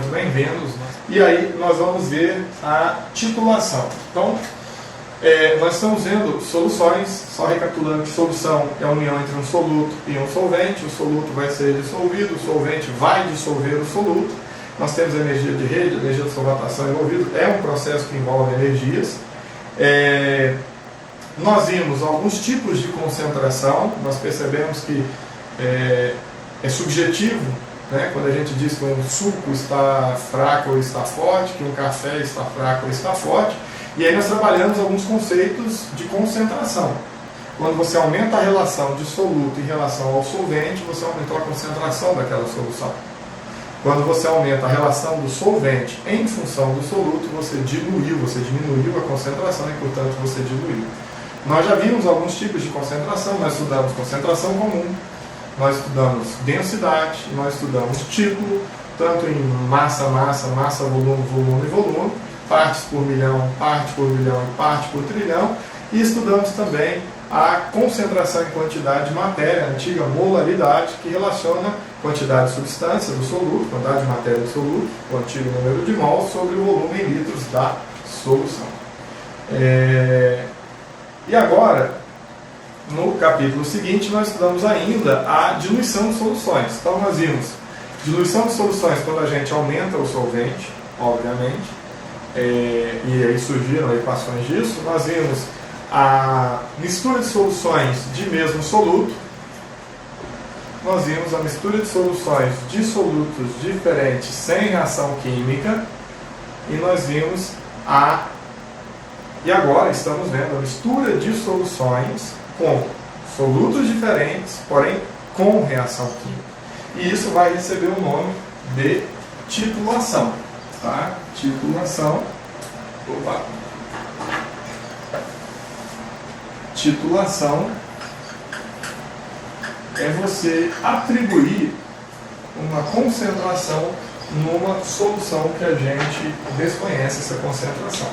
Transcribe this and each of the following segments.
muito bem vendo. E aí nós vamos ver a titulação. Então, nós estamos vendo soluções, só recapitulando que solução é a união entre um soluto e um solvente. O soluto vai ser dissolvido, o solvente vai dissolver o soluto. Nós temos energia de rede, energia de solvatação envolvida, é um processo que envolve energias. Nós vimos alguns tipos de concentração, nós percebemos que é subjetivo, né, quando a gente diz que um suco está fraco ou está forte, que um café está fraco ou está forte. E aí nós trabalhamos alguns conceitos de concentração. Quando você aumenta a relação de soluto em relação ao solvente, você aumentou a concentração daquela solução. Quando você aumenta a relação do solvente em função do soluto, você diminuiu a concentração e, portanto, você diluiu. Nós já vimos alguns tipos de concentração, nós estudamos concentração comum, nós estudamos densidade, nós estudamos título, tanto em massa, volume, partes por milhão, parte por bilhão e parte por trilhão, e estudamos também a concentração em quantidade de matéria, a antiga molaridade, que relaciona quantidade de substância do soluto, quantidade de matéria do soluto, o antigo número de mol, sobre o volume em litros da solução. E agora, no capítulo seguinte, nós estudamos ainda a diluição de soluções. Então nós vimos diluição de soluções quando a gente aumenta o solvente, obviamente, e aí surgiram equações disso. Nós vimos a mistura de soluções de mesmo soluto. Nós vimos a mistura de soluções de solutos diferentes sem reação química. E nós vimos e agora estamos vendo a mistura de soluções com solutos diferentes, porém com reação química. E isso vai receber o nome de titulação. Tá? Titulação. Titulação é você atribuir uma concentração numa solução que a gente desconhece essa concentração.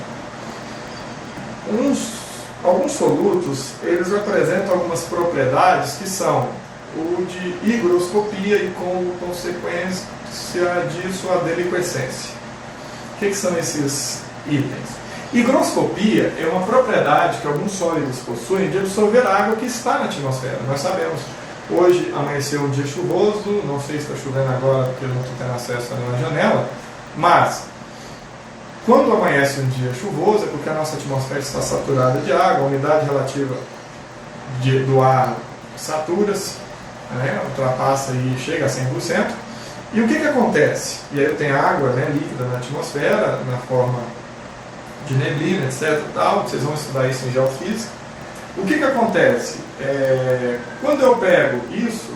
Alguns solutos, eles apresentam algumas propriedades que são o de higroscopia e, como consequência disso, a deliquescência. O que são esses itens? Higroscopia é uma propriedade que alguns sólidos possuem de absorver a água que está na atmosfera. Nós sabemos, hoje amanheceu um dia chuvoso, não sei se está chovendo agora porque eu não estou tendo acesso a nenhuma janela, mas quando amanhece um dia chuvoso é porque a nossa atmosfera está saturada de água, a umidade relativa do ar satura-se, né, ultrapassa e chega a 100%. E o que acontece? E aí eu tenho água, né, líquida na atmosfera, na forma de neblina, etc. Tal, vocês vão estudar isso em geofísica. O que acontece? Quando eu pego isso,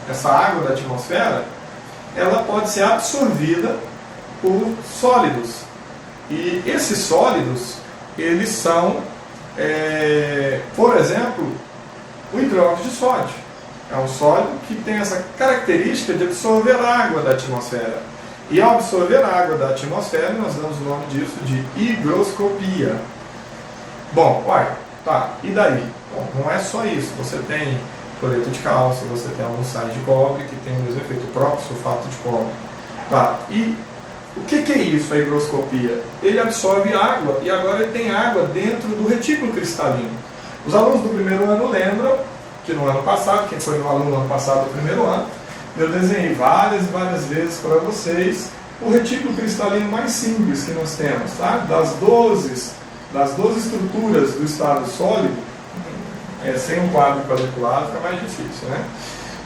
essa água da atmosfera, ela pode ser absorvida por sólidos. E esses sólidos, eles são, por exemplo, o hidróxido de sódio. É um sólido que tem essa característica de absorver a água da atmosfera. E ao absorver a água da atmosfera, nós damos o nome disso de higroscopia. Bom, tá, e daí? Bom, não é só isso. Você tem cloreto de cálcio, você tem alguns sais de cobre, que tem o mesmo efeito, o próprio sulfato de cobre. Tá, e o que é isso, a higroscopia? Ele absorve água, e agora ele tem água dentro do retículo cristalino. Os alunos do primeiro ano lembram que no ano passado, quem foi meu aluno no ano passado do primeiro ano, eu desenhei várias e várias vezes para vocês o retículo cristalino mais simples que nós temos, tá? Das 12 estruturas do estado sólido, sem um quadro quadriculado fica mais difícil, né?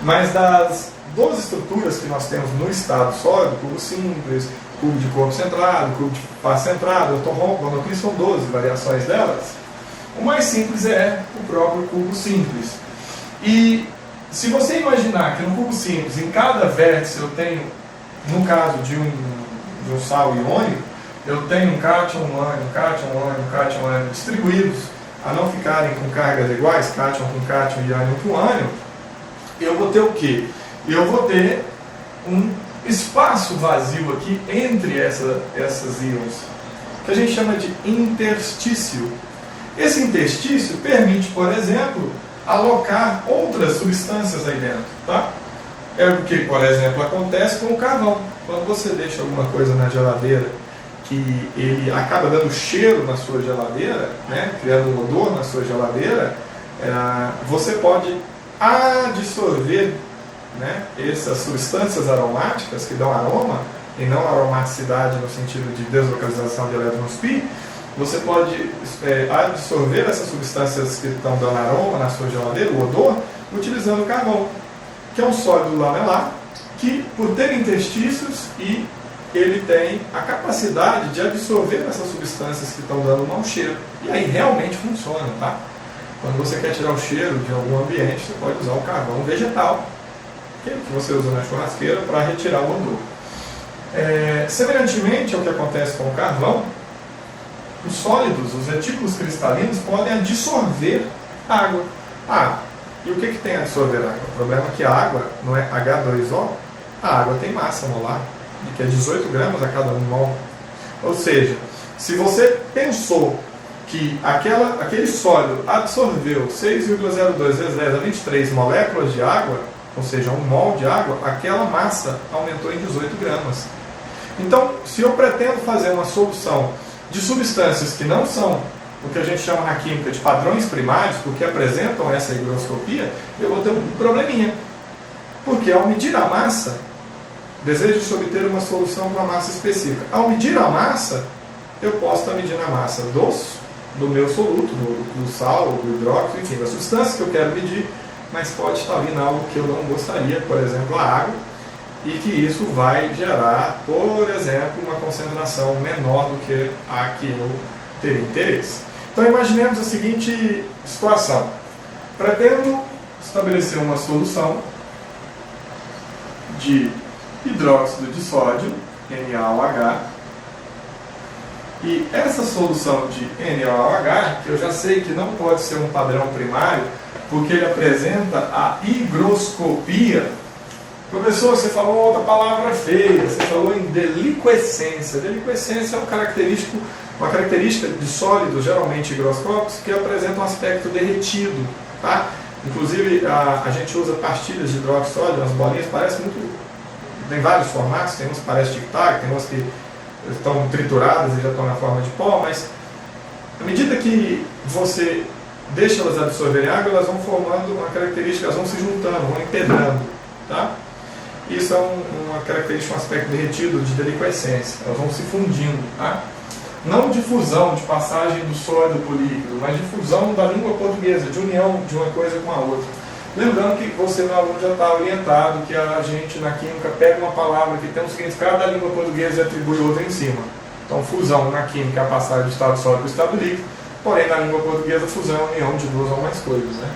Mas das 12 estruturas que nós temos no estado sólido, cubo simples, cubo de corpo centrado, cubo de face centrado, ortorrombo, monoclí, são 12 variações delas. O mais simples é o próprio cubo simples. E se você imaginar que no cubo simples, em cada vértice eu tenho, no caso de um sal iônico, eu tenho um cátion, um ânion, distribuídos a não ficarem com cargas iguais, cátion com cátion e ânion com ânion, eu vou ter o quê? Eu vou ter um espaço vazio aqui entre essas íons, que a gente chama de interstício. Esse interstício permite, por exemplo, alocar outras substâncias aí dentro, tá? É o que, por exemplo, acontece com o carvão. Quando você deixa alguma coisa na geladeira que ele acaba dando cheiro na sua geladeira, né, criando um odor na sua geladeira, você pode adsorver, né, essas substâncias aromáticas que dão aroma, e não aromaticidade no sentido de deslocalização de elétrons pi. Você pode absorver essas substâncias que estão dando aroma na sua geladeira, o odor, utilizando o carvão, que é um sólido lamelar, que por ter interstícios e ele tem a capacidade de absorver essas substâncias que estão dando um mau cheiro. E aí realmente funciona, tá? Quando você quer tirar o cheiro de algum ambiente, você pode usar o carvão vegetal, que você usa na churrasqueira para retirar o odor. Semelhantemente ao que acontece com o carvão, os sólidos, os retículos cristalinos, podem adsorver água. E o que tem a absorver água? O problema é que a água não é H2O, a água tem massa molar, que é 18 gramas a cada 1 mol. Ou seja, se você pensou que aquele sólido absorveu 6,02 vezes 10 a 23 moléculas de água, ou seja, 1 mol de água, aquela massa aumentou em 18 gramas. Então, se eu pretendo fazer uma solução de substâncias que não são o que a gente chama na química de padrões primários, porque apresentam essa higroscopia, eu vou ter um probleminha. Porque ao medir a massa, desejo-se obter uma solução com uma massa específica. Ao medir a massa, eu posso estar medindo a massa do meu soluto, do sal, do hidróxido, enfim, da substância que eu quero medir, mas pode estar vindo algo que eu não gostaria, por exemplo, a água, e que isso vai gerar, por exemplo, uma concentração menor do que a que eu teria interesse. Então imaginemos a seguinte situação. Pretendo estabelecer uma solução de hidróxido de sódio, NaOH, e essa solução de NaOH, que eu já sei que não pode ser um padrão primário, porque ele apresenta a higroscopia. Professor, você falou outra palavra feia, você falou em deliquescência. Deliquescência é uma característica de sólidos, geralmente higroscópicos, que apresentam um aspecto derretido. Tá? Inclusive, a gente usa pastilhas de hidróxido de sódio, as bolinhas parecem muito... Tem vários formatos, tem uns que parecem tic-tac, tem uns que estão trituradas e já estão na forma de pó, mas à medida que você deixa elas absorverem água, elas vão formando uma característica, elas vão se juntando, vão empedrando. Tá? Isso é uma característica, um aspecto derretido de deliquescência. Elas vão se fundindo. Tá? Não de fusão, de passagem do sólido para o líquido, mas de fusão da língua portuguesa, de união de uma coisa com a outra. Lembrando que você, meu aluno, já está orientado que a gente, na química, pega uma palavra que tem um significado da língua portuguesa e atribui outra em cima. Então, fusão na química é a passagem do estado sólido para o estado líquido, porém, na língua portuguesa, fusão é a união de duas ou mais coisas. Né?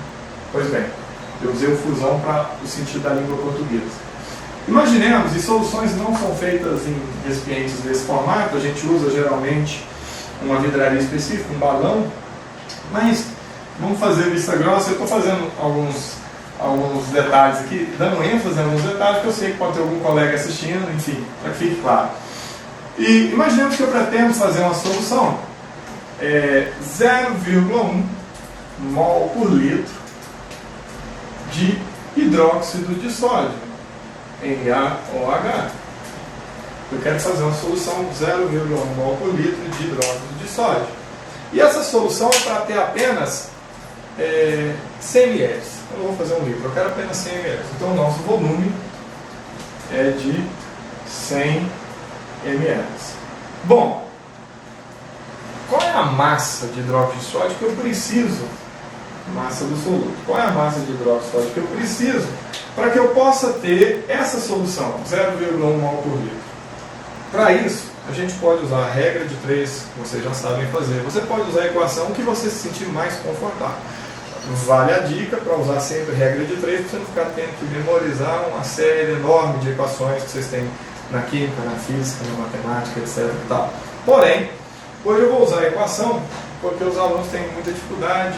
Pois bem, eu usei o fusão para o sentido da língua portuguesa. Imaginemos, e soluções não são feitas em recipientes desse formato, a gente usa geralmente uma vidraria específica, um balão, mas vamos fazer vista grossa. Eu estou fazendo alguns detalhes aqui, dando ênfase em alguns detalhes, que eu sei que pode ter algum colega assistindo, enfim, para que fique claro. E imaginemos que eu pretendo fazer uma solução 0,1 mol por litro de hidróxido de sódio, NaOH. Eu quero fazer uma solução 0,1 mol por litro de hidróxido de sódio. E essa solução é para ter apenas 100 ml. Eu não vou fazer 1 litro, eu quero apenas 100 ml. Então o nosso volume é de 100 ml. Bom, qual é a massa de hidróxido de sódio que eu preciso? Massa do soluto. Qual é a massa de hidróxido de sódio que eu preciso para que eu possa ter essa solução, 0,1 mol por litro? Para isso, a gente pode usar a regra de 3, que vocês já sabem fazer. Você pode usar a equação que você se sentir mais confortável. Vale a dica para usar sempre a regra de 3, para você não ficar tendo que memorizar uma série enorme de equações que vocês têm na química, na física, na matemática, etc. E tal. Porém, hoje eu vou usar a equação porque os alunos têm muita dificuldade,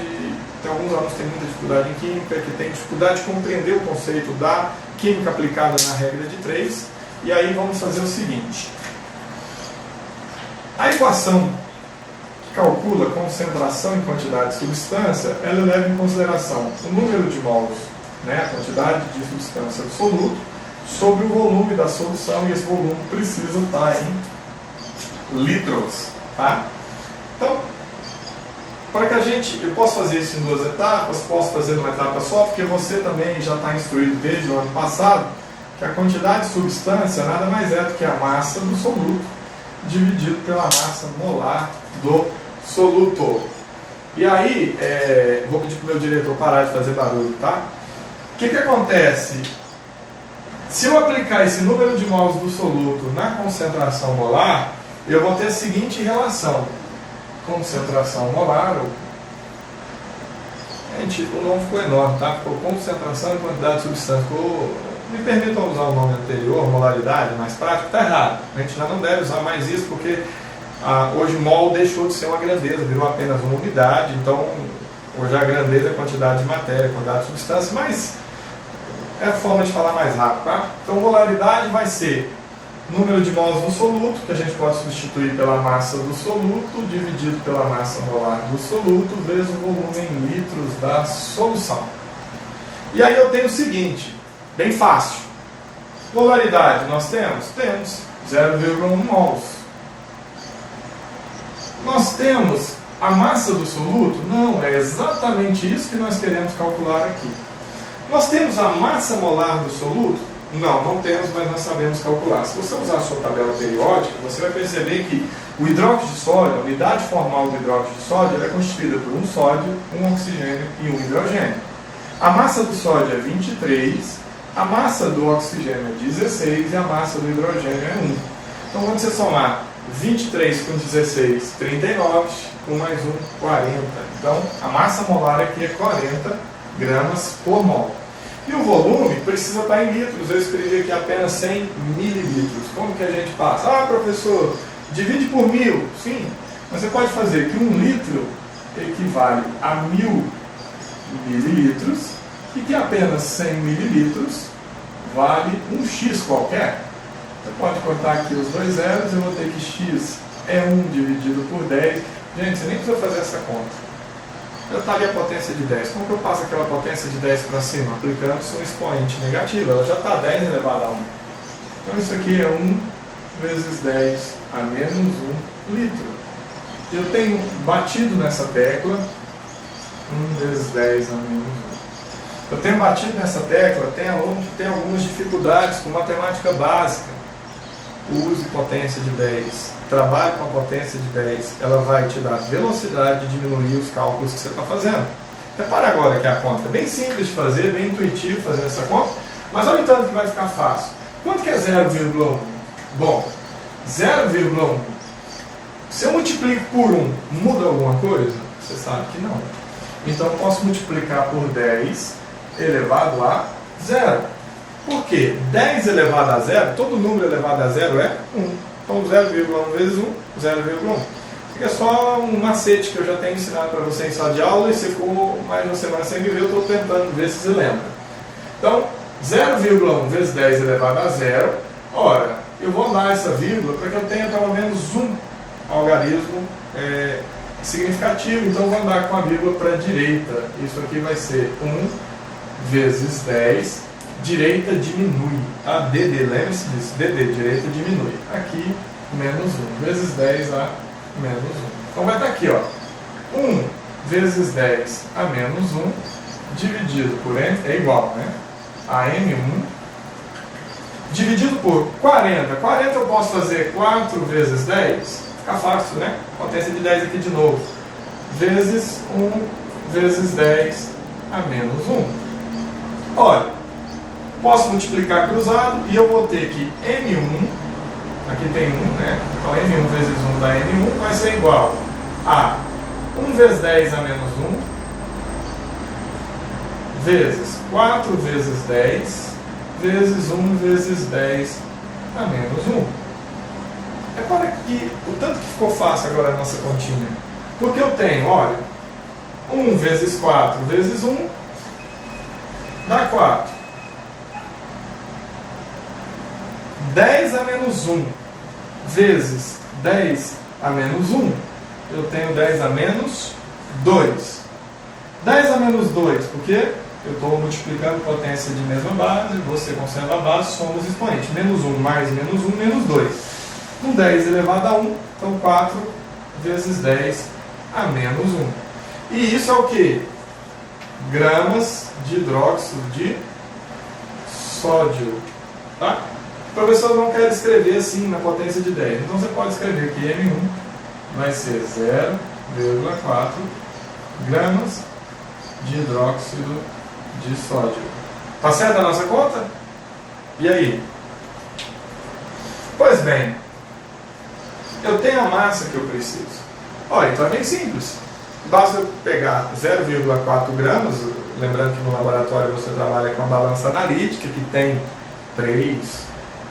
tem alguns alunos que têm muita dificuldade em química, que têm dificuldade de compreender o conceito da química aplicada na regra de 3, e aí vamos fazer o seguinte. A equação que calcula concentração e quantidade de substância, ela leva em consideração o número de mols, né, a quantidade de substância do soluto, sobre o volume da solução, e esse volume precisa estar em litros, tá? Então, para que eu posso fazer isso em 2 etapas, posso fazer numa etapa só, porque você também já está instruído desde o ano passado que a quantidade de substância nada mais é do que a massa do soluto dividido pela massa molar do soluto. E aí, vou pedir para o meu diretor parar de fazer barulho, tá? O que acontece? Se eu aplicar esse número de mols do soluto na concentração molar, eu vou ter a seguinte relação. Concentração molar, gente, o nome ficou enorme, tá? Ficou concentração e quantidade de substância. Me permitam usar o nome anterior, molaridade, mais prático, está errado. A gente já não deve usar mais isso, porque hoje mol deixou de ser uma grandeza, virou apenas uma unidade. Então, hoje a grandeza é a quantidade de matéria, quantidade de substância, mas é a forma de falar mais rápido, tá? Então, molaridade vai ser número de mols do soluto, que a gente pode substituir pela massa do soluto, dividido pela massa molar do soluto, vezes o volume em litros da solução. E aí eu tenho o seguinte, bem fácil. Molaridade nós temos? Temos 0,1 mols. Nós temos a massa do soluto? Não, é exatamente isso que nós queremos calcular aqui. Nós temos a massa molar do soluto? Não temos, mas nós sabemos calcular. Se você usar a sua tabela periódica, você vai perceber que o hidróxido de sódio, a unidade formal do hidróxido de sódio, é constituída por um sódio, um oxigênio e um hidrogênio. A massa do sódio é 23, a massa do oxigênio é 16 e a massa do hidrogênio é 1. Então, quando você somar 23 com 16, 39, com mais 1, 40. Então, a massa molar aqui é 40 gramas por mol. E o volume precisa estar em litros. Eu escrevi aqui apenas 100 mililitros. Como que a gente passa? Professor, divide por 1000. Sim, mas você pode fazer que 1 litro equivale a 1000 mililitros e que apenas 100 mililitros vale um X qualquer. Você pode cortar aqui os dois zeros, eu vou ter que X é 1 dividido por 10. Gente, você nem precisa fazer essa conta. Eu está ali a potência de 10. Como que eu passo aquela potência de 10 para cima? Aplicando-se um expoente negativo. Ela já está 10 elevado a 1. Então isso aqui é 1 vezes 10 a menos 1 litro. Eu tenho batido nessa tecla 1 vezes 10 a menos 1. Eu tenho batido nessa tecla, tem aluno que tem algumas dificuldades com matemática básica. Use potência de 10. Trabalhe com a potência de 10, ela vai te dar velocidade de diminuir os cálculos que você está fazendo. Repara agora que a conta é bem simples de fazer, bem intuitivo fazer essa conta, mas olha o tanto que vai ficar fácil. Quanto que é 0,1? Bom, 0,1, se eu multiplico por 1, muda alguma coisa? Você sabe que não. Então eu posso multiplicar por 10 elevado a 0. Por quê? 10 elevado a 0, todo número elevado a 0 é 1. Então 0,1 vezes 1, 0,1. Fica só um macete que eu já tenho ensinado para você em sala de aula, e se for mais uma semana sem me ver, eu estou tentando ver se você lembra. Então, 0,1 vezes 10 elevado a 0. Ora, eu vou dar essa vírgula para que eu tenha pelo menos um algarismo significativo. Então, vou andar com a vírgula para a direita. Isso aqui vai ser 1 vezes 10. Direita diminui, tá? DD, lembre-se disso, DD, direita diminui. Aqui, menos 1, vezes 10 a menos 1. Então vai estar aqui, ó, 1 vezes 10 a menos 1, dividido por N, é igual, né? A M1, dividido por 40. 40 eu posso fazer 4 vezes 10, fica fácil, né? Potência de 10 aqui de novo. Vezes 1 vezes 10 a menos 1. Olha, posso multiplicar cruzado e eu vou ter que M1, aqui tem 1, né? Então M1 vezes 1 dá N1, vai ser igual a 1 vezes 10 a menos 1, vezes 4 vezes 10, vezes 1 vezes 10 a menos 1. Repara que o tanto que ficou fácil agora a nossa continha. Porque eu tenho, olha, 1 vezes 4 vezes 1 dá 4. 10 a menos 1 vezes 10 a menos 1, eu tenho 10 a menos 2. 10 a menos 2, porque eu estou multiplicando potência de mesma base, você conserva a base, somos expoentes. Menos 1 mais menos 1, menos 2. Com 10 elevado a 1, então 4 vezes 10 a menos 1. E isso é o que? Gramas de hidróxido de sódio. Tá? O professor não quer escrever assim na potência de 10. Então você pode escrever que M1 vai ser 0,4 gramas de hidróxido de sódio. Tá certo a nossa conta? E aí? Pois bem, eu tenho a massa que eu preciso. Olha, então é bem simples. Basta eu pegar 0,4 gramas, lembrando que no laboratório você trabalha com a balança analítica, que tem 3,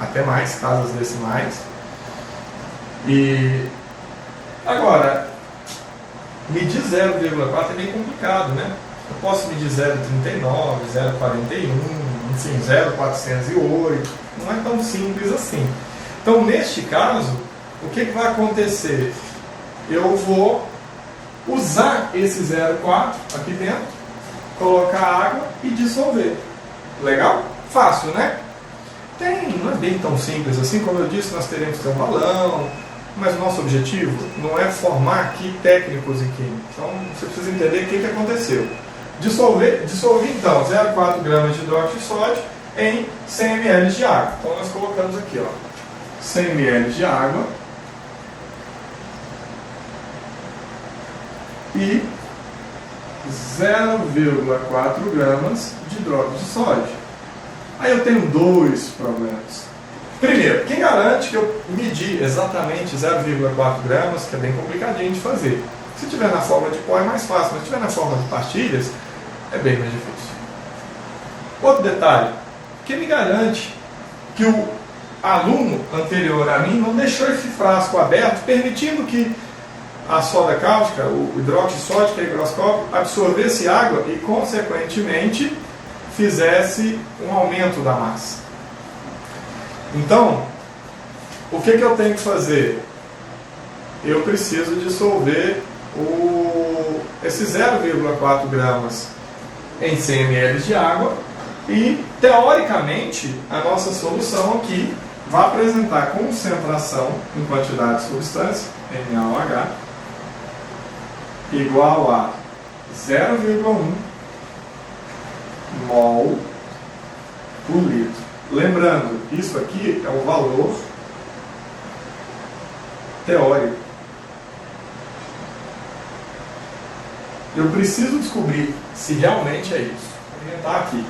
até mais casas decimais. E agora, medir 0,4 é meio complicado, né? Eu posso medir 0,39, 0,41, enfim, 0,408. Não é tão simples assim. Então, neste caso, o que vai acontecer? Eu vou usar esse 0,4 aqui dentro, colocar água e dissolver. Legal? Fácil, né? Não é bem tão simples assim. Como eu disse, nós teremos que ter um balão, mas o nosso objetivo não é formar aqui técnicos em química. Então, você precisa entender o que aconteceu. Dissolvi então 0,4 gramas de hidróxido de sódio em 100 ml de água. Então nós colocamos aqui, ó, 100 ml de água e 0,4 gramas de hidróxido de sódio. Aí eu tenho dois problemas. Primeiro, quem garante que eu medi exatamente 0,4 gramas, que é bem complicadinho de fazer? Se tiver na forma de pó é mais fácil, mas se tiver na forma de pastilhas, é bem mais difícil. Outro detalhe, quem me garante que o aluno anterior a mim não deixou esse frasco aberto, permitindo que a soda cáustica, o hidróxido de sódio, que é higroscópico, absorvesse água e, consequentemente, fizesse um aumento da massa. Então, o que eu tenho que fazer? Eu preciso dissolver esse 0,4 gramas em 100 ml de água e, teoricamente, a nossa solução aqui vai apresentar concentração em quantidade de substância, NaOH, igual a 0,1 mol por litro. Lembrando, isso aqui é o valor teórico. Eu preciso descobrir se realmente é isso. Vou inventar aqui.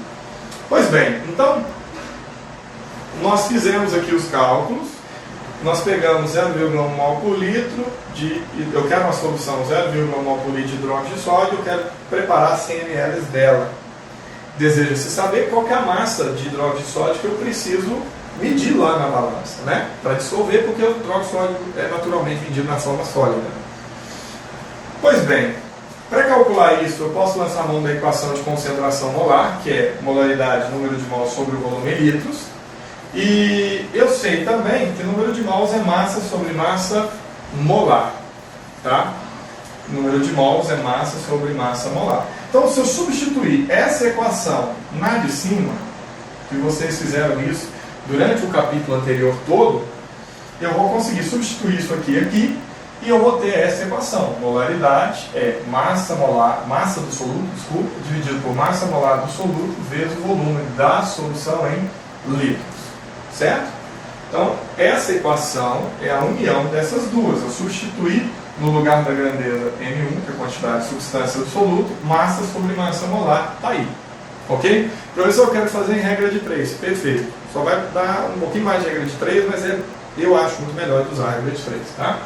Pois bem, então, nós fizemos aqui os cálculos. Nós pegamos 0,1 mol por litro eu quero uma solução 0,1 mol por litro de hidróxido de sódio, eu quero preparar 100 ml dela. Deseja-se saber qual que é a massa de hidróxido de sódio que eu preciso medir lá na balança, né? Para dissolver, porque o hidróxido de sódio é naturalmente medido na forma sólida. Pois bem, para calcular isso, eu posso lançar a mão da equação de concentração molar, que é molaridade, número de mols sobre o volume em litros. E eu sei também que o número de mols é massa sobre massa molar. Tá? O número de mols é massa sobre massa molar. Então, se eu substituir essa equação na de cima, que vocês fizeram isso durante o capítulo anterior todo, eu vou conseguir substituir isso aqui, e eu vou ter essa equação. Molaridade é massa do soluto, dividido por massa molar do soluto, vezes o volume da solução em litros. Certo? Então, essa equação é a união dessas duas. Eu substituir no lugar da grandeza M1, que é a quantidade de substância do soluto, massa sobre massa molar, está aí. Ok? Professor, eu quero fazer em regra de 3. Perfeito. Só vai dar um pouquinho mais de regra de 3, mas eu acho muito melhor de usar a regra de 3. Tá?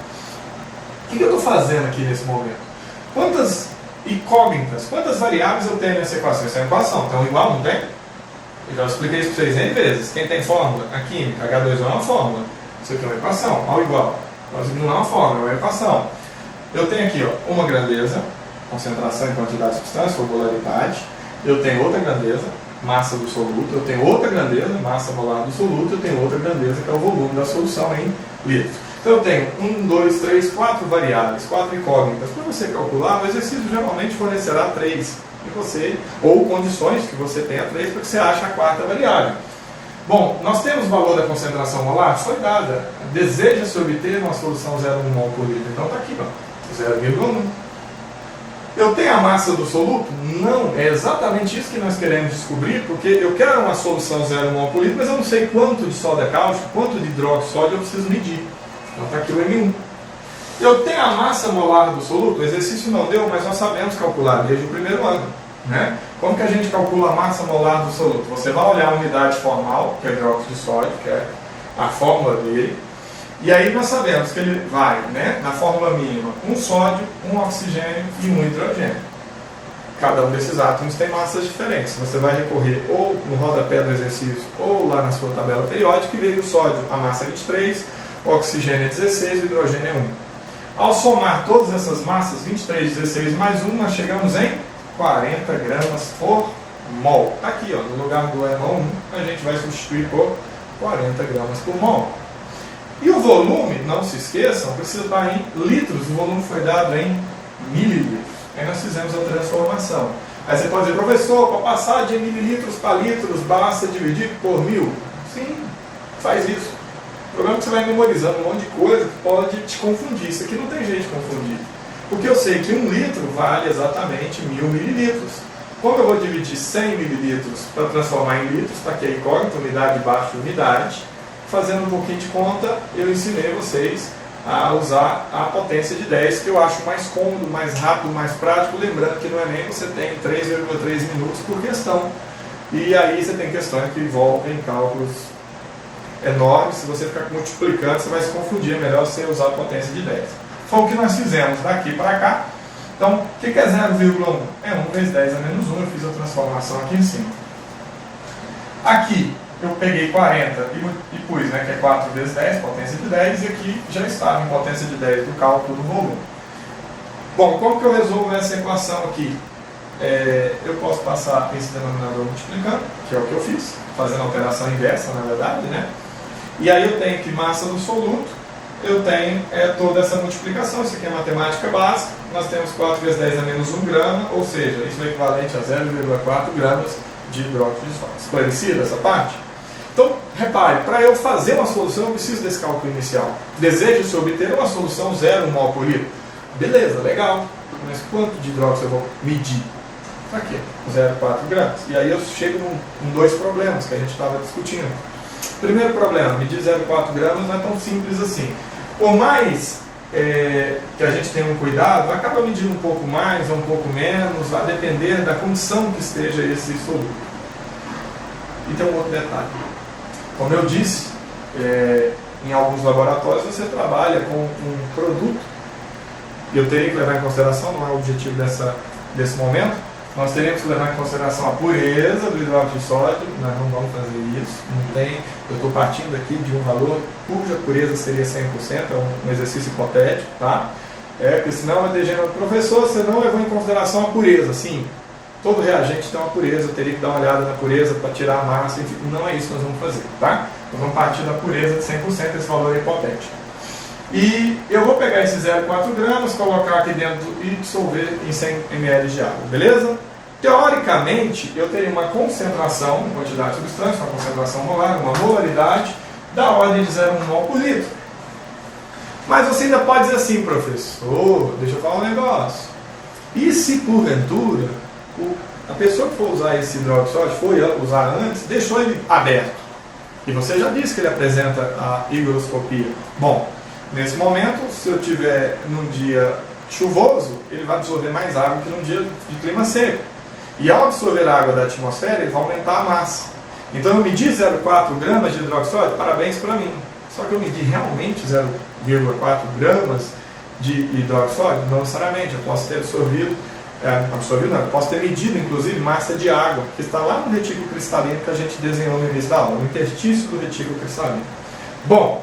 O que eu estou fazendo aqui nesse momento? Quantas incógnitas, quantas variáveis eu tenho nessa equação? Essa é uma equação, então igual, não tem? Eu já expliquei isso para vocês N vezes. Quem tem fórmula? A química, H2O é uma fórmula. Isso aqui é uma equação, ao igual. Nós não é uma fórmula, é uma equação. Eu tenho aqui ó, uma grandeza, concentração em quantidade de substância, ou molaridade. Eu tenho outra grandeza, massa do soluto. Eu tenho outra grandeza, massa molar do soluto. Eu tenho outra grandeza, que é o volume da solução em litros. Então eu tenho 1, 2, 3, 4 variáveis, 4 incógnitas. Para você calcular, o exercício geralmente fornecerá 3 ou condições que você tenha 3 para que você ache a quarta variável. Bom, nós temos o valor da concentração molar? Foi dada. Deseja-se obter uma solução 0,1 mol por litro. Então está aqui, 0,1. Eu tenho a massa do soluto? Não. É exatamente isso que nós queremos descobrir, porque eu quero uma solução 0,1 mol por litro, mas eu não sei quanto de soda cáustica, quanto de hidróxido eu preciso medir. Então está aqui o M1. Eu tenho a massa molar do soluto? O exercício não deu, mas nós sabemos calcular desde o primeiro ano. Né? Como que a gente calcula a massa molar do soluto? Você vai olhar a unidade formal, que é hidróxido de sódio, que é a fórmula dele, e aí nós sabemos que ele vai, né, na fórmula mínima, um sódio, um oxigênio e um hidrogênio. Cada um desses átomos tem massas diferentes. Você vai recorrer ou no rodapé do exercício ou lá na sua tabela periódica e ver que o sódio, a massa é 23, o oxigênio é 16 e o hidrogênio é 1. Ao somar todas essas massas, 23, 16 mais 1, nós chegamos em 40 gramas por mol. Aqui, ó, no lugar do NO1, a gente vai substituir por 40 gramas por mol. E o volume, não se esqueçam, precisa estar em litros. O volume foi dado em mililitros. Aí nós fizemos a transformação. Aí você pode dizer, professor, para passar de mililitros para litros, basta dividir por 1000. Sim, faz isso. O problema é que você vai memorizando um monte de coisa que pode te confundir. Isso aqui não tem jeito de confundir. Porque eu sei que 1 litro vale exatamente 1000 mililitros. Como eu vou dividir 100 mililitros para transformar em litros, está aqui a incógnita, unidade baixa unidade. Fazendo um pouquinho de conta, eu ensinei vocês a usar a potência de 10, que eu acho mais cômodo, mais rápido, mais prático. Lembrando que no Enem você tem 3,3 minutos por questão. E aí você tem questões que envolvem cálculos enormes. Se você ficar multiplicando, você vai se confundir. É melhor você usar a potência de 10. Foi o que nós fizemos daqui para cá. Então, o que é 0,1? É 1 vezes 10 a menos 1. Eu fiz a transformação aqui em cima. Aqui, eu peguei 40 e pus, né, que é 4 vezes 10, potência de 10, e aqui já estava em potência de 10 do cálculo do volume. Bom, como que eu resolvo essa equação aqui? Eu posso passar esse denominador multiplicando, que é o que eu fiz, fazendo a operação inversa, na verdade, né? E aí eu tenho que massa do soluto, eu tenho toda essa multiplicação, isso aqui é matemática básica, nós temos 4 vezes 10 a menos 1 grama, ou seja, isso é equivalente a 0,4 gramas de hidróxido de sódio. Esclarecida essa parte? Então, repare, para eu fazer uma solução, eu preciso desse cálculo inicial. Desejo-se obter uma solução 0,1 mol por litro. Beleza, legal. Mas quanto de hidróxido eu vou medir? Aqui, 0,4 gramas. E aí eu chego em 2 problemas que a gente estava discutindo. Primeiro problema, medir 0,4 gramas não é tão simples assim. Por mais que a gente tenha um cuidado, acaba medindo um pouco mais ou um pouco menos, vai depender da condição que esteja esse soluto. E tem um outro detalhe. Como eu disse, em alguns laboratórios você trabalha com um produto, e eu teria que levar em consideração, não é o objetivo desse momento, nós teríamos que levar em consideração a pureza do hidróxido de sódio, nós não vamos fazer isso, eu estou partindo aqui de um valor cuja pureza seria 100%, é um exercício hipotético, tá? Porque senão vai ter gente, professor, você não levou em consideração a pureza. Sim, todo reagente tem uma pureza, eu teria que dar uma olhada na pureza para tirar a massa, enfim, não é isso que nós vamos fazer, tá? Nós vamos partir da pureza de 100%, esse valor é hipotético. E eu vou pegar esses 0,4 gramas, colocar aqui dentro e dissolver em 100 ml de água, beleza? Teoricamente, eu teria uma concentração, uma quantidade de substância, uma concentração molar, uma molaridade, da ordem de 0,1 mol por litro. Mas você ainda pode dizer assim, professor, deixa eu falar um negócio. E se porventura, a pessoa que for usar esse hidróxido de sódio, foi usar antes, deixou ele aberto. E você já disse que ele apresenta a higroscopia. Bom, nesse momento, se eu tiver num dia chuvoso, ele vai absorver mais água que num dia de clima seco. E ao absorver a água da atmosfera, ele vai aumentar a massa. Então eu medi 0,4 gramas de hidróxido de sódio, parabéns para mim. Só que eu medi realmente 0,4 gramas de hidróxido de sódio? Não necessariamente, eu posso ter eu posso ter medido inclusive massa de água, que está lá no retículo cristalino que a gente desenhou no início da aula, no interstício do retículo cristalino. Bom,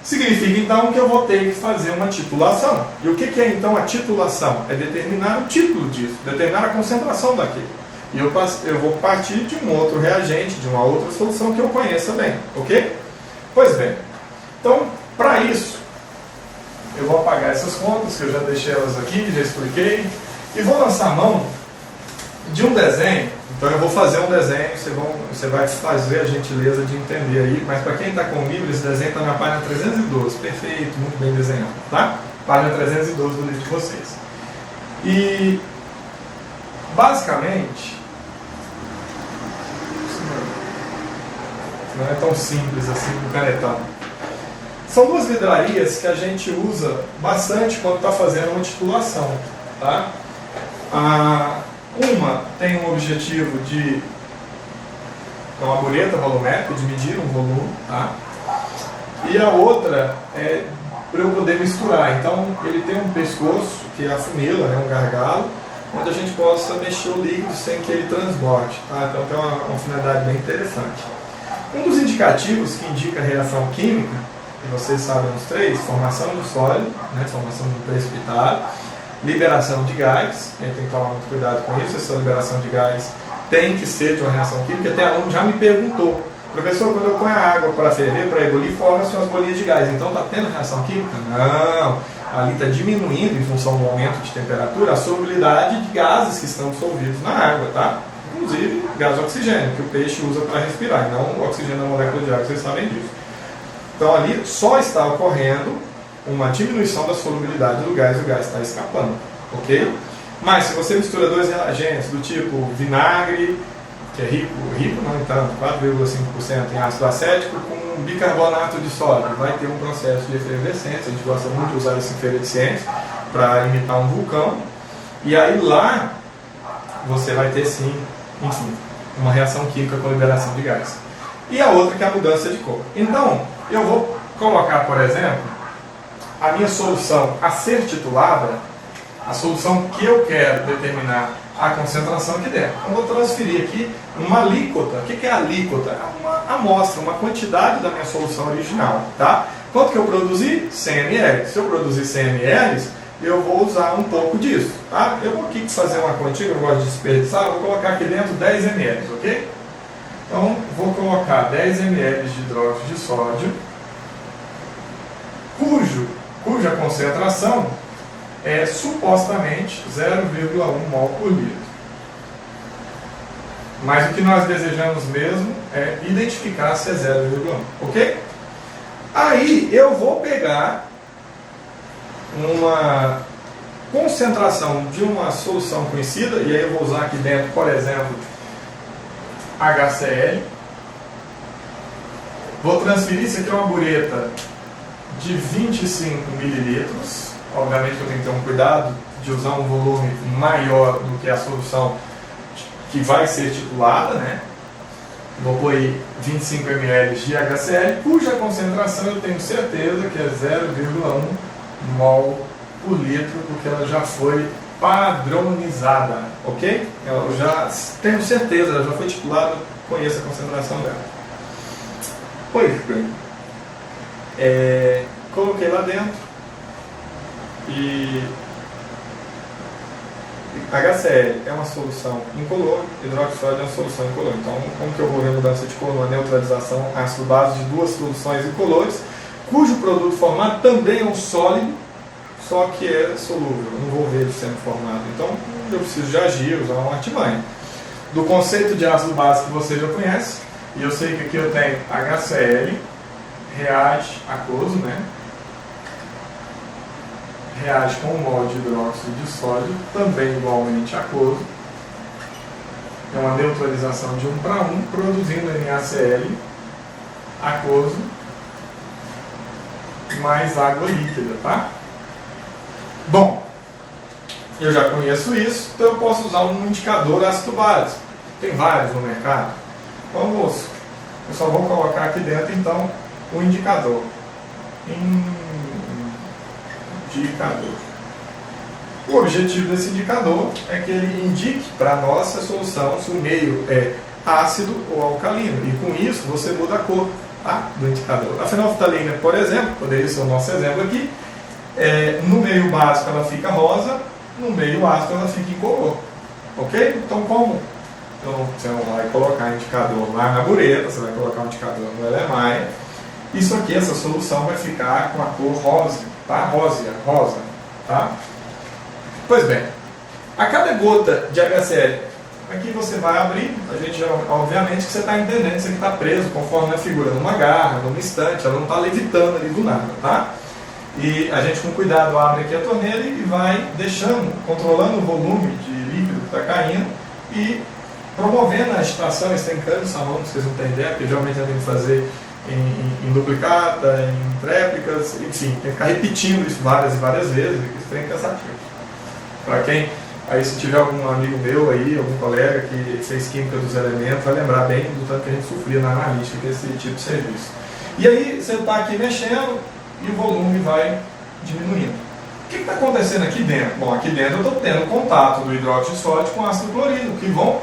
significa então que eu vou ter que fazer uma titulação. E o que é então a titulação? É determinar o título disso, determinar a concentração daquilo. E eu vou partir de um outro reagente, de uma outra solução que eu conheça bem, ok? Pois bem, então para isso eu vou apagar essas contas, que eu já deixei elas aqui, já expliquei, e vou lançar mão de um desenho, então eu vou fazer um desenho, você vai fazer a gentileza de entender aí, mas para quem está com o livro, esse desenho está na página 312, perfeito, muito bem desenhado, tá? Página 312 do livro de vocês. E, basicamente, não é tão simples assim com canetão. São duas vidrarias que a gente usa bastante quando está fazendo uma titulação, tá? Uma tem um objetivo de uma bureta volumétrica, de medir um volume, tá? E a outra é para eu poder misturar. Então ele tem um pescoço, que é a funila, né, um gargalo, onde a gente possa mexer o líquido sem que ele transborde, tá? Então tem uma finalidade bem interessante. Um dos indicativos que indica a reação química, que vocês sabem os três: formação do sólido, né, formação do precipitário, liberação de gás, a gente tem que tomar muito cuidado com isso, essa liberação de gás tem que ser de uma reação química. Até aluno já me perguntou: professor, quando eu ponho a água para ferver, para ebulir, formam-se umas bolinhas de gás, então está tendo reação química? Não, ali está diminuindo, em função do aumento de temperatura, a solubilidade de gases que estão dissolvidos na água, tá? Inclusive gás oxigênio, que o peixe usa para respirar, e não o oxigênio da molécula de água, vocês sabem disso. Então ali só está ocorrendo uma diminuição da solubilidade do gás, o gás está escapando, ok? Mas se você mistura dois reagentes do tipo vinagre, que é rico não tanto, 4,5% em ácido acético, com bicarbonato de sódio, vai ter um processo de efervescência. A gente gosta muito de usar esse efervescente para imitar um vulcão, e aí lá você vai ter sim, enfim, uma reação química com liberação de gás. E a outra que é a mudança de cor. Então, eu vou colocar, por exemplo, a minha solução a ser titulada, a solução que eu quero determinar a concentração aqui dentro. Eu vou transferir aqui uma alíquota. O que é a alíquota? É uma amostra, uma quantidade da minha solução original, tá? Quanto que eu produzi? 100 ml. Se eu produzir 100 ml, eu vou usar um pouco disso, tá? Eu vou aqui fazer uma quantia, eu gosto de desperdiçar, eu vou colocar aqui dentro 10 ml, ok? Então, vou colocar 10 ml de hidróxido de sódio, cuja concentração é supostamente 0,1 mol por litro. Mas o que nós desejamos mesmo é identificar se é 0,1, ok? Aí eu vou pegar uma concentração de uma solução conhecida, e aí eu vou usar aqui dentro, por exemplo, HCl. Vou transferir, isso aqui é uma bureta de 25 mililitros. Obviamente eu tenho que ter um cuidado de usar um volume maior do que a solução que vai ser titulada, né? Vou pôr aí 25 ml de HCl, cuja concentração eu tenho certeza que é 0,1 mol por litro, porque ela já foi padronizada, ok? Eu já tenho certeza, ela já foi titulada, conheço a concentração dela. Pois bem, coloquei lá dentro. E HCl é uma solução incolor, hidróxido de sódio é uma solução incolor. Então, como que eu vou ver mudança de cor numa neutralização ácido base de duas soluções incolores, cujo produto formado também é um sólido, só que é solúvel, eu não vou ver ele sendo formado. Então, eu preciso de agir, usar uma artimanha. Do conceito de ácido base que você já conhece, e eu sei que aqui eu tenho HCl, reage aquoso, né? Reage com um mol de hidróxido de sódio, também igualmente aquoso. É uma neutralização de 1 para 1, produzindo NaCl aquoso mais água líquida, tá? Bom, eu já conheço isso, então eu posso usar um indicador ácido básico. Tem vários no mercado. Vamos, eu só vou colocar aqui dentro então o indicador. Indicador. O objetivo desse indicador é que ele indique para a nossa solução se o meio é ácido ou alcalino, e com isso você muda a cor, tá, do indicador. A fenolftalina, por exemplo, poderia ser o nosso exemplo aqui, no meio básico ela fica rosa, no meio ácido ela fica incolor, ok? Então como você não vai colocar indicador lá na bureta, você vai colocar um indicador no LMAE, isso aqui, essa solução vai ficar com a cor rosa, tá? Rosa, tá? Pois bem, a cada gota de HCl, aqui você vai abrir, a gente obviamente que você está entendendo que isso aqui está preso conforme a figura numa garra, numa estante, ela não está levitando ali do nada, tá? E a gente com cuidado abre aqui a torneira e vai deixando, controlando o volume de líquido que está caindo e promovendo a agitação, estencando essa mão, vocês não têm ideia, porque geralmente a gente tem que fazer em duplicata, em tréplicas, enfim, tem que ficar repetindo isso várias e várias vezes, isso é cansativo. Para quem, aí se tiver algum amigo meu aí, algum colega que fez química dos elementos, vai lembrar bem do tanto que a gente sofria na analítica desse tipo de serviço. E aí você está aqui mexendo e o volume vai diminuindo. O que está acontecendo aqui dentro? Bom, aqui dentro eu estou tendo contato do hidróxido de sódio com ácido clorídrico, que vão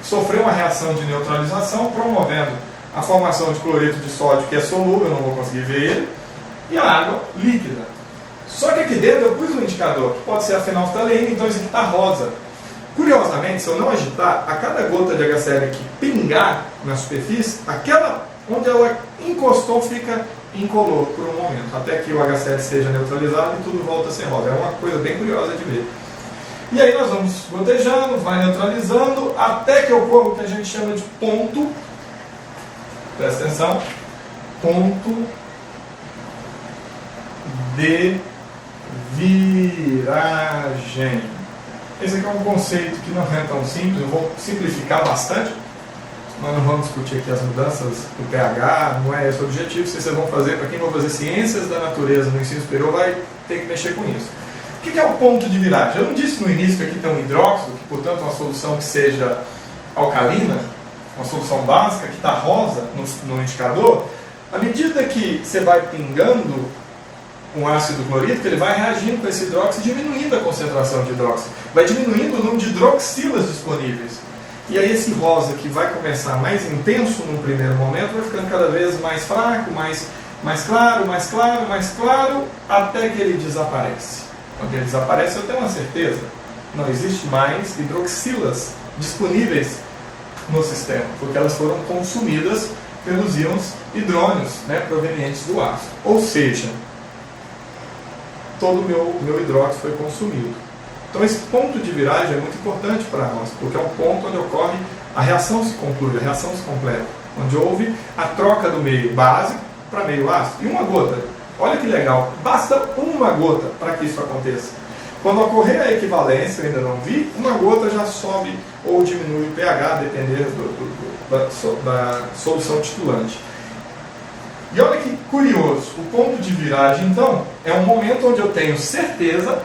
sofrer uma reação de neutralização, promovendo a formação de cloreto de sódio, que é solúvel, eu não vou conseguir ver ele, e a água líquida. Só que aqui dentro eu pus um indicador, que pode ser a fenolftaleína, então isso aqui está rosa. Curiosamente, se eu não agitar, a cada gota de HCl que pingar na superfície, aquela onde ela encostou fica incolor por um momento, até que o HCl seja neutralizado e tudo volta a ser rosa. É uma coisa bem curiosa de ver. E aí nós vamos gotejando, vai neutralizando, até que ocorra o que a gente chama de ponto, presta atenção, ponto de viragem. Esse aqui é um conceito que não é tão simples, eu vou simplificar bastante. Nós não vamos discutir aqui as mudanças do pH, não é esse o objetivo. Se vocês vão fazer, para quem vai fazer ciências da natureza no ensino superior, vai ter que mexer com isso. O que é o ponto de viragem? Eu não disse no início que aqui tem um hidróxido, que portanto é uma solução que seja alcalina, uma solução básica, que está rosa no indicador. À medida que você vai pingando um ácido clorídrico, ele vai reagindo com esse hidróxido, diminuindo a concentração de hidróxido, vai diminuindo o número de hidroxilas disponíveis. E aí esse rosa, que vai começar mais intenso num primeiro momento, vai ficando cada vez mais fraco, mais claro, mais claro, mais claro, até que ele desaparece. Quando ele desaparece, eu tenho uma certeza, não existe mais hidroxilas disponíveis no sistema, porque elas foram consumidas pelos íons hidrônios, né, provenientes do ácido. Ou seja, todo o meu hidróxido foi consumido. Então esse ponto de viragem é muito importante para nós, porque é um ponto onde ocorre a reação se conclui, a reação se completa, onde houve a troca do meio básico para meio ácido. E uma gota, olha que legal, basta uma gota para que isso aconteça. Quando ocorrer a equivalência, eu ainda não vi, uma gota já sobe ou diminui o pH, dependendo da solução titulante. E olha que curioso, o ponto de viragem, então, é um momento onde eu tenho certeza.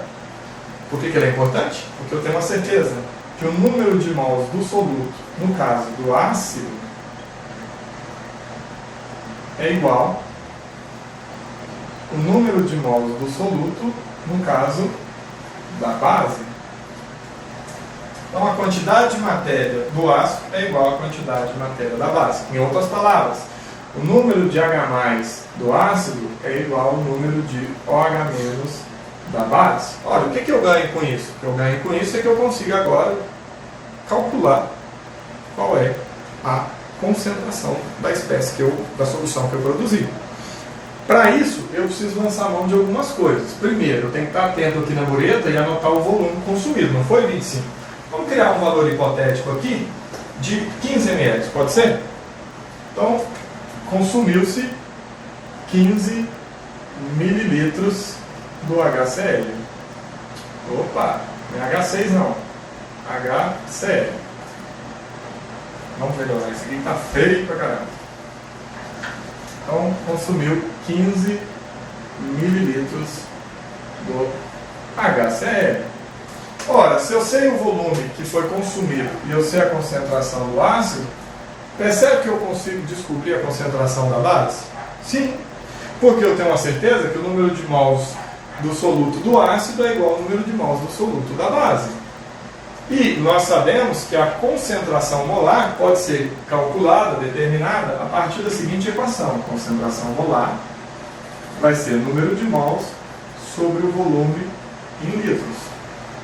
Por que ele é importante? Porque eu tenho uma certeza que o número de mols do soluto, no caso do ácido, é igual ao número de mols do soluto, no caso da base. Então a quantidade de matéria do ácido é igual à quantidade de matéria da base. Em outras palavras, o número de H+ do ácido é igual ao número de OH- da base. Olha, o que eu ganho com isso? O que eu ganho com isso é que eu consigo agora calcular qual é a concentração da espécie da solução que eu produzi. Para isso, eu preciso lançar mão de algumas coisas. Primeiro, eu tenho que estar atento aqui na bureta e anotar o volume consumido, não foi 25? Vamos criar um valor hipotético aqui de 15 ml, pode ser? Então, consumiu-se 15 mililitros do HCl. Opa, não é H6 não, HCl. Vamos melhorar, isso aqui está feio pra caramba. Então, consumiu 15 mililitros do HCl. Ora, se eu sei o volume que foi consumido e eu sei a concentração do ácido, percebe que eu consigo descobrir a concentração da base? Sim, porque eu tenho uma certeza que o número de mols do soluto do ácido é igual ao número de mols do soluto da base. E nós sabemos que a concentração molar pode ser calculada, determinada, a partir da seguinte equação. A concentração molar vai ser o número de mols sobre o volume em litros.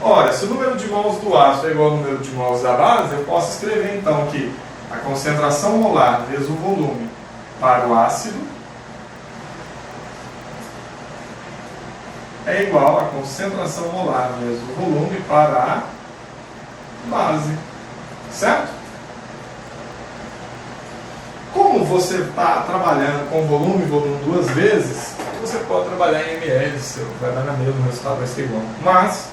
Ora, se o número de mols do ácido é igual ao número de mols da base, eu posso escrever então que a concentração molar vezes o volume para o ácido é igual à concentração molar vezes o volume para a base. certo? Como você está trabalhando com volume e volume duas vezes, você pode trabalhar em ml, vai dar na mesma, o resultado vai ser igual. Mas,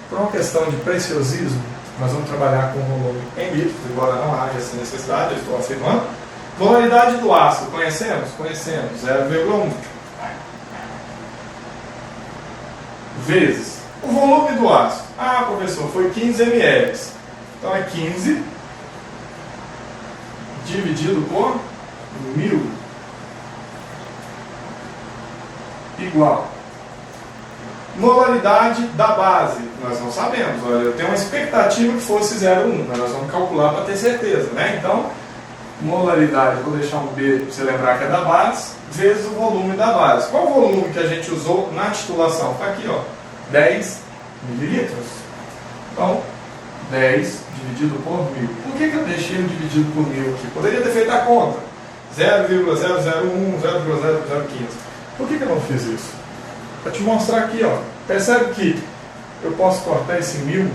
por uma questão de preciosismo, nós vamos trabalhar com volume em litros, embora não haja essa necessidade, eu estou afirmando. Molaridade do ácido, conhecemos? Conhecemos, 0,1 vezes o volume do ácido. Ah, professor, foi 15 ml. Então é 15 dividido por 1000 igual. Molaridade da base, nós não sabemos. Olha, eu tenho uma expectativa que fosse 0,1, mas nós vamos calcular para ter certeza, né? Então, molaridade, vou deixar um B para você lembrar que é da base, vezes o volume da base. Qual o volume que a gente usou na titulação? Está aqui, ó, 10 mililitros. Então, 10 dividido por 1000. Por que eu deixei ele dividido por 1000 aqui? Poderia ter feito a conta. 0,001, 0,0015. Por que eu não fiz isso? Para te mostrar aqui, ó. Percebe que eu posso cortar esse 1000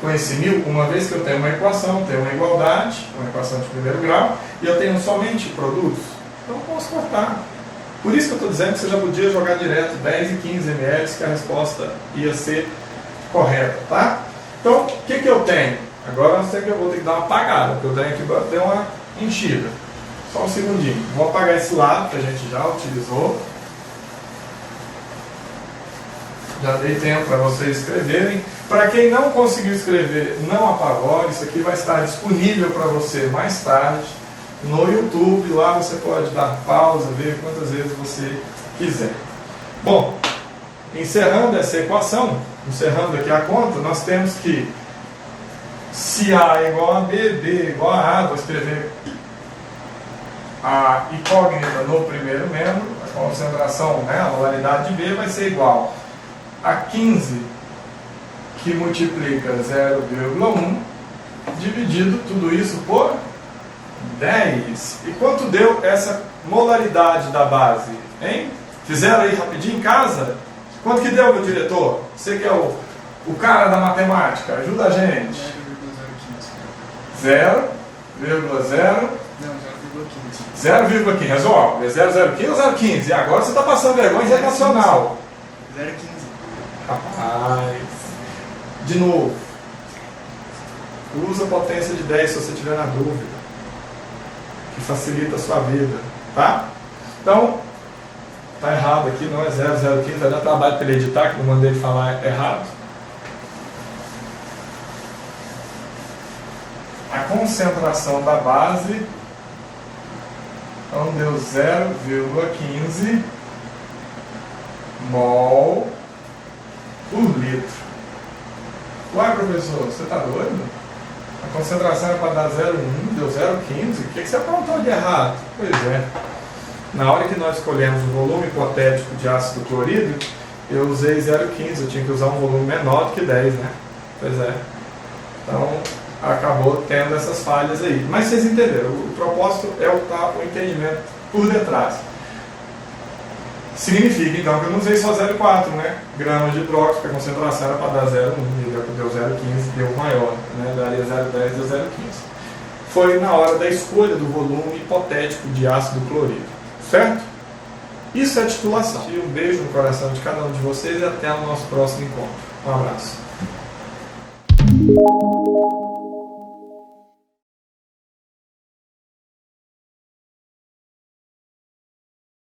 com esse 1000, uma vez que eu tenho uma equação, tenho uma igualdade, uma equação de primeiro grau, e eu tenho somente produtos, então eu posso cortar. Por isso que eu estou dizendo que você já podia jogar direto 10 e 15 ml, que a resposta ia ser correta, tá? Então, o que eu tenho? Agora eu sei que eu vou ter que dar uma apagada, porque eu tenho aqui para ter uma enchida. Só um segundinho. Vou apagar esse lado que a gente já utilizou. Já dei tempo para vocês escreverem. Para quem não conseguiu escrever, não apavore. Isso aqui vai estar disponível para você mais tarde no YouTube. Lá você pode dar pausa, ver quantas vezes você quiser. Bom, encerrando essa equação, encerrando aqui a conta, nós temos que, se A é igual a B, B é igual a A, vou escrever a incógnita no primeiro membro, a concentração, né, a molaridade de B vai ser igual a 15, que multiplica 0,1, dividido tudo isso por 10. E quanto deu essa molaridade da base? Hein? Fizeram aí rapidinho em casa? Quanto que deu, meu diretor? Você que é o cara da matemática, ajuda a gente. 0,0. Não, 0,15. Resolve. É 0,015 ou 0,15? E agora você está passando vergonha internacional. 0,15. Rapaz. De novo. Usa a potência de 10 se você tiver na dúvida. Que facilita a sua vida. Tá? Então, tá errado aqui, não é 0,015. Vai dar trabalho para ele editar, que não mandei ele falar errado. A concentração da base, então deu 0,15 mol por litro. Uai, professor, você está doido? A concentração era para dar 0,1, deu 0,15. O que você aprontou de errado? Pois é. Na hora que nós escolhemos o volume hipotético de ácido clorídrico, eu usei 0,15. Eu tinha que usar um volume menor do que 10, né? Pois é. Então, acabou tendo essas falhas aí. Mas vocês entenderam, o propósito é o entendimento por detrás. Significa então que eu não usei só 0,4, né? Gramas de hidróxido, porque a concentração era para dar 0,1, e deu 0,15, deu maior, né? Daria 0,10, deu 0,15. Foi na hora da escolha do volume hipotético de ácido clorídrico, certo? Isso é titulação. Um beijo no coração de cada um de vocês e até o nosso próximo encontro. Um abraço.